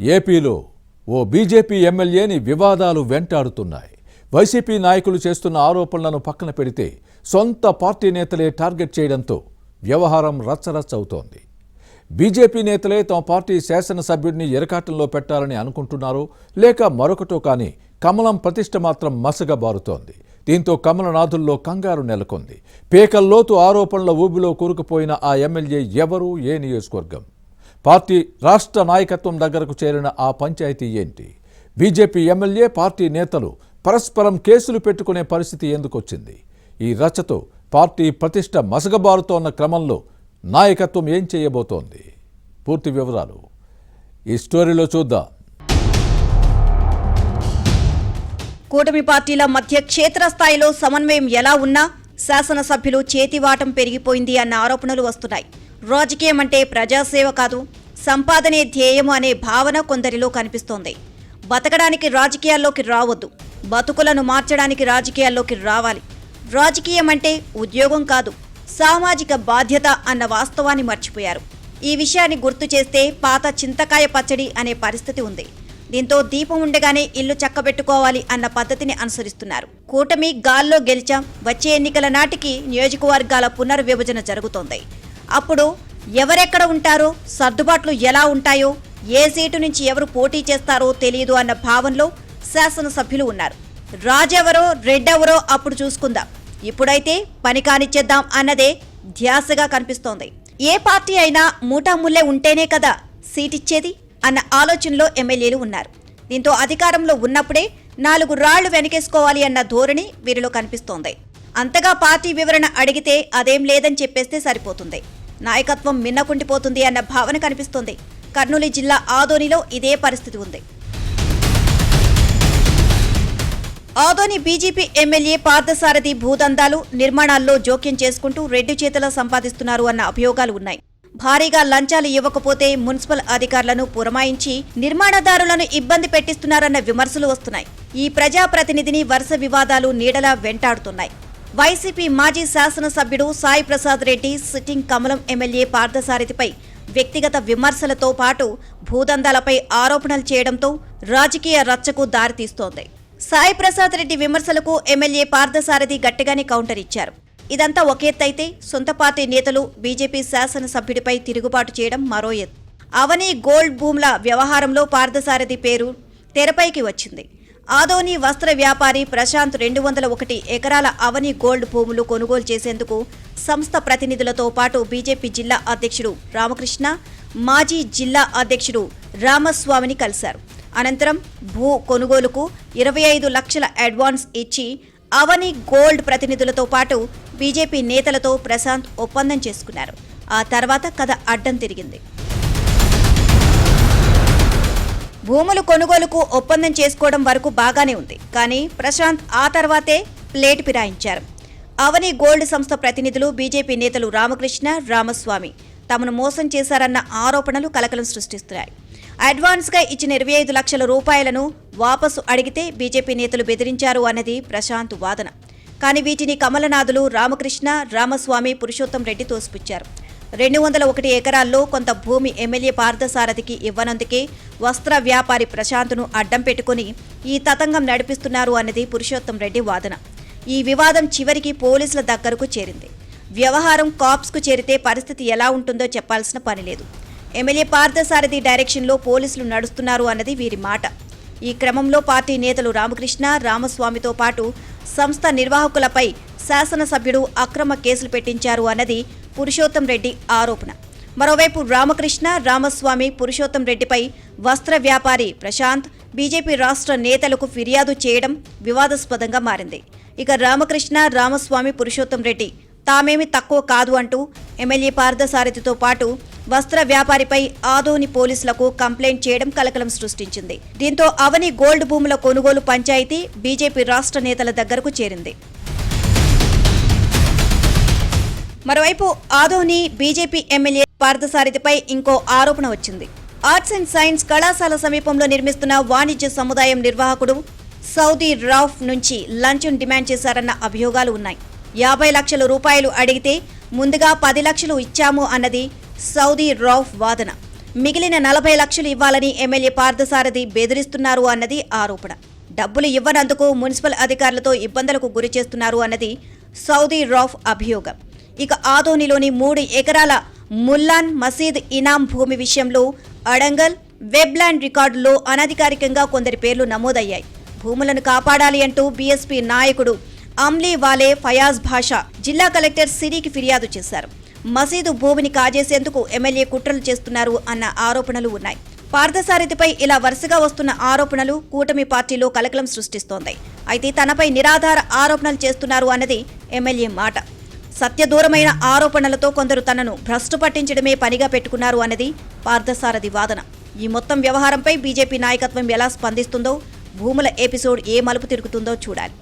ఏపీలో ఓ బీజేపీ ఎమ్మెల్యేని వివాదాలు వెంటాడుతున్నాయి. వైసీపీ నాయకులు చేస్తున్న ఆరోపణలను పక్కన పెడితే సొంత పార్టీ నేతలే టార్గెట్ చేయడంతో వ్యవహారం రచ్చరచ్చ అవుతోంది. బీజేపీ నేతలే తమ పార్టీ శాసనసభ్యుడిని ఎరకాటంలో పెట్టాలని అనుకుంటున్నారో లేక మరొకటో కానీ కమలం ప్రతిష్ఠ మాత్రం మసగబారుతోంది. దీంతో కమలనాథుల్లో కంగారు నెలకొంది. పేకల్లోతు ఆరోపణల ఊబిలో కూరుకుపోయిన ఆ ఎమ్మెల్యే ఎవరు, ఏ నియోజకవర్గం? పార్టీ రాష్ట్ర నాయకత్వం దగ్గరకు చేరిన ఆ పంచాయతీ ఏంటి? బీజేపీ ఎమ్మెల్యే, పార్టీ నేతలు పరస్పరం కేసులు పెట్టుకునే పరిస్థితి ఎందుకొచ్చింది? ఈ రచ్చతో పార్టీ ప్రతిష్ఠ మసగబారుతోన్న క్రమంలో నాయకత్వం ఏం చేయబోతోంది? పూర్తి వివరాలు ఈ స్టోరీలో చూద్దాం. కూటమి పార్టీల మధ్య క్షేత్రస్థాయిలో సమన్వయం ఎలా ఉన్నా శాసనసభ్యులు చేతివాటం పెరిగిపోయింది అన్న ఆరోపణలు వస్తున్నాయి. రాజకీయం అంటే ప్రజాసేవ కాదు, సంపాదనే ధ్యేయము అనే భావన కొందరిలో కనిపిస్తోంది. బతకడానికి రాజకీయాల్లోకి రావద్దు, బతుకులను మార్చడానికి రాజకీయాల్లోకి రావాలి. రాజకీయం అంటే ఉద్యోగం కాదు, సామాజిక బాధ్యత అన్న వాస్తవాన్ని మర్చిపోయారు. ఈ విషయాన్ని గుర్తు చేస్తే పాత చింతకాయ పచ్చడి అనే పరిస్థితి ఉంది. దీంతో దీపం ఉండగానే ఇల్లు చక్కబెట్టుకోవాలి అన్న పద్ధతిని అనుసరిస్తున్నారు. కూటమి గాల్లో గెలిచాం, వచ్చే ఎన్నికల నాటికి నియోజకవర్గాల పునర్విభజన జరుగుతోంది. అప్పుడు ఎవరెక్కడ ఉంటారో, సర్దుబాట్లు ఎలా ఉంటాయో, ఏ సీటు నుంచి ఎవరు పోటీ చేస్తారో తెలియదు అన్న భావనలో శాసనసభ్యులు ఉన్నారు. రాజెవరో రెడ్డెవరో అప్పుడు చూసుకుందాం, ఇప్పుడైతే పని కానిచ్చేద్దాం అన్నదే ధ్యాసగా కనిపిస్తోంది. ఏ పార్టీ అయినా మూటాముల్లే ఉంటేనే కదా సీటిచ్చేది అన్న ఆలోచనలో ఎమ్మెల్యేలు ఉన్నారు. దీంతో అధికారంలో ఉన్నప్పుడే 4 రాళ్లు వెనకేసుకోవాలి అన్న ధోరణి వీరిలో కనిపిస్తోంది. అంతగా పార్టీ వివరణ అడిగితే అదేం లేదని చెప్పేస్తే సరిపోతుంది, నాయకత్వం మిన్నకుండిపోతుంది అన్న భావన కనిపిస్తోంది. కర్నూలు జిల్లా ఆదోనిలో ఇదే పరిస్థితి ఉంది. ఆదోని బీజేపీ ఎమ్మెల్యే పార్థసారథి భూదందాలు, నిర్మాణాల్లో జోక్యం చేసుకుంటూ రెడ్డి చేతుల సంపాదిస్తున్నారు అన్న అభియోగాలు ఉన్నాయి. భారీగా లంచాలు ఇవ్వకపోతే మున్సిపల్ అధికారులను పురమాయించి నిర్మాణదారులను ఇబ్బంది పెట్టిస్తున్నారన్న విమర్శలు వస్తున్నాయి. ఈ ప్రజాప్రతినిధిని వరుస వివాదాలు నీడలా వెంటాడుతున్నాయి. వైసీపీ మాజీ శాసనసభ్యుడు సాయి ప్రసాద్ రెడ్డి సిట్టింగ్ కమలం ఎమ్మెల్యే పార్థసారథిపై వ్యక్తిగత విమర్శలతో పాటు భూదందాలపై ఆరోపణలు చేయడంతో రాజకీయ రచ్చకు దారితీస్తోంది. సాయి ప్రసాద్ రెడ్డి విమర్శలకు ఎమ్మెల్యే పార్థసారథి గట్టిగానే కౌంటర్ ఇచ్చారు. ఇదంతా ఒక ఎత్తైతే సొంత పార్టీ నేతలు బీజేపీ శాసనసభ్యుడిపై తిరుగుబాటు చేయడం మరో ఎత్తు. అవని గోల్డ్ భూముల వ్యవహారంలో పార్థసారథి పేరు తెరపైకి వచ్చింది. ఆదోని వస్త్ర వ్యాపారి ప్రశాంత్ 201 ఎకరాల అవని గోల్డ్ భూములు కొనుగోలు చేసేందుకు సంస్థ ప్రతినిధులతో పాటు బీజేపీ జిల్లా అధ్యక్షుడు రామకృష్ణ, మాజీ జిల్లా అధ్యక్షుడు రామస్వామిని కలిశారు. అనంతరం భూ కొనుగోలుకు 25 లక్షల అడ్వాన్స్ ఇచ్చి అవని గోల్డ్ ప్రతినిధులతో పాటు బీజేపీ నేతలతో ప్రశాంత్ ఒప్పందం చేసుకున్నారు. ఆ తర్వాత కథ అడ్డం తిరిగింది. భూములు కొనుగోలుకు ఒప్పందం చేసుకోవడం వరకు బాగానే ఉంది, కానీ ప్రశాంత్ ఆ తర్వాతే ప్లేట్ ఫిరాయించారు. అవని గోల్డ్ సంస్థ ప్రతినిధులు బీజేపీ నేతలు రామకృష్ణ, రామస్వామి తమను మోసం చేశారన్న ఆరోపణలు కలకలం సృష్టిస్తున్నాయి. అడ్వాన్స్గా ఇచ్చిన 25 లక్షల రూపాయలను వాపసు అడిగితే బీజేపీ నేతలు బెదిరించారు అన్నది ప్రశాంత్ వాదన. కానీ వీటిని కమలనాథులు రామకృష్ణ, రామస్వామి, పురుషోత్తం రెడ్డి తోసిపుచ్చారు. 201 ఎకరాల్లో కొంత భూమి ఎమ్మెల్యే పార్థసారథికి ఇవ్వనందుకే వస్త్ర వ్యాపారి ప్రశాంత్ను అడ్డం పెట్టుకుని ఈ తతంగం నడిపిస్తున్నారు అన్నది పురుషోత్తం రెడ్డి వాదన. ఈ వివాదం చివరికి పోలీసుల దగ్గరకు చేరింది. వ్యవహారం కాప్స్కు చేరితే పరిస్థితి ఎలా ఉంటుందో చెప్పాల్సిన పనిలేదు. ఎమ్మెల్యే పార్థసారథి డైరెక్షన్లో పోలీసులు నడుస్తున్నారు అన్నది వీరి మాట. ఈ క్రమంలో పార్టీ నేతలు రామకృష్ణ, రామస్వామితో పాటు సంస్థ నిర్వాహకులపై శాసనసభ్యుడు అక్రమ కేసులు పెట్టించారు అన్నది పురుషోత్తం రెడ్డి ఆరోపణ. మరోవైపు రామకృష్ణ, రామస్వామి, పురుషోత్తం రెడ్డిపై వస్త్ర వ్యాపారి ప్రశాంత్ బీజేపీ రాష్ట్ర నేతలకు ఫిర్యాదు చేయడం వివాదాస్పదంగా మారింది. ఇక రామకృష్ణ, రామస్వామి, పురుషోత్తం రెడ్డి తామేమి తక్కువ కాదు అంటూ ఎమ్మెల్యే పార్థసారథితో పాటు వస్త్ర వ్యాపారిపై ఆదోని పోలీసులకు కంప్లైంట్ చేయడం కలకలం సృష్టించింది. దీంతో అవని గోల్డ్ భూముల కొనుగోలు పంచాయతీ బీజేపీ రాష్ట్ర నేతల దగ్గరకు చేరింది. మరోవైపు ఆదోని బీజేపీ ఎమ్మెల్యే పార్థసారథిపై ఇంకో ఆరోపణ వచ్చింది. ఆర్ట్స్ అండ్ సైన్స్ కళాశాల సమీపంలో నిర్మిస్తున్న వాణిజ్య సముదాయం నిర్వాహకుడు సౌదీ రౌఫ్ నుంచి లంచం డిమాండ్ చేశారన్న అభియోగాలు ఉన్నాయి. 50 లక్షల రూపాయలు అడిగితే ముందుగా 10 లక్షలు ఇచ్చాము అన్నది సౌదీ రౌఫ్ వాదన. మిగిలిన 40 లక్షలు ఇవ్వాలని ఎమ్మెల్యే పార్థసారథి బెదిరిస్తున్నారు అన్నది ఆరోపణ. డబ్బులు ఇవ్వనందుకు మున్సిపల్ అధికారులతో ఇబ్బందులకు గురి చేస్తున్నారు అన్నది సౌదీ రౌఫ్ అభియోగం. ఇక ఆదోనిలోని 3 ఎకరాల ముల్లాన్ మసీద్ ఇనాం భూమి విషయంలో అడంగల్, వెబ్లాండ్ రికార్డుల్లో అనధికారికంగా కొందరి పేర్లు నమోదయ్యాయి. భూములను కాపాడాలి అంటూ బీఎస్పీ నాయకుడు అమ్లీ వాలే ఫయాజ్ భాషా జిల్లా కలెక్టర్ సిరికి ఫిర్యాదు చేశారు. మసీదు భూమిని కాజేసేందుకు ఎమ్మెల్యే కుట్రలు చేస్తున్నారు అన్న ఆరోపణలు ఉన్నాయి. పార్థసారథిపై ఇలా వరుసగా వస్తున్న ఆరోపణలు కూటమి పార్టీలో కలకలం సృష్టిస్తోంది. అయితే తనపై నిరాధార ఆరోపణలు చేస్తున్నారు అన్నది ఎమ్మెల్యే మాట. సత్యదూరమైన ఆరోపణలతో కొందరు తనను భ్రష్టు పట్టించడమే పనిగా పెట్టుకున్నారు అన్నది పార్థసారథి వాదన. ఈ మొత్తం వ్యవహారంపై బీజేపీ నాయకత్వం ఎలా స్పందిస్తుందో, భూముల ఎపిసోడ్ ఏ మలుపు తిరుగుతుందో చూడాలి.